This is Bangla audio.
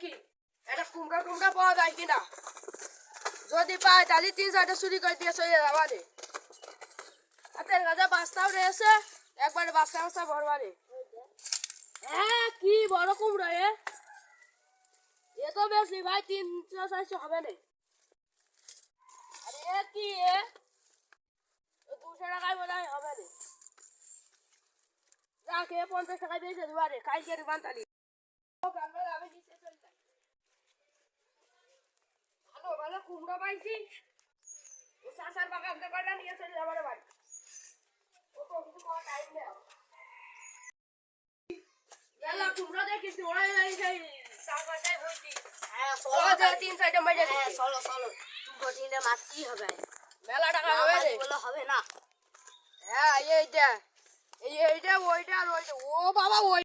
দেখি এটা কুমড়া টুমড়া পাওয়া যায় কিনা। যদি পাই তাহলে 3-4টা চুরি করে দিয়ে চলে যাবারে। হাতের কাছে বাস্তাও রয়েছে, একবারে বাস্তা ভরবারে। হ্যাঁ কি বড় কুমড়া এ তো বেশি ভাই 300-400 হবে না। আরে কি 200 টাকায় বোধ হয় হবে না। রাখে 50 টাকায় বেঁচে দেবারে কালকে বান্তালি। আমি নিচে চলে যাই। ভালো ভালো কুমড়ো পাইছি, ও চাষার বাগানতে কয়টা নিয়ে চলে যাবারে বাড়ি। ও তো কিছু করার টাইম নেই। গেলা কুমড়ো দেখিস ওরাই সেই চাষবাসায় হইতি। হ্যাঁ চলো 3-4টা মাইজা দিই। হ্যাঁ চলো চলো, গটিনে মারতেই হবে। মেলা টাকা হবে রে, বলে হবে না। হ্যাঁ এইটা ওইটা আর ওইটা। ও বাবা ওই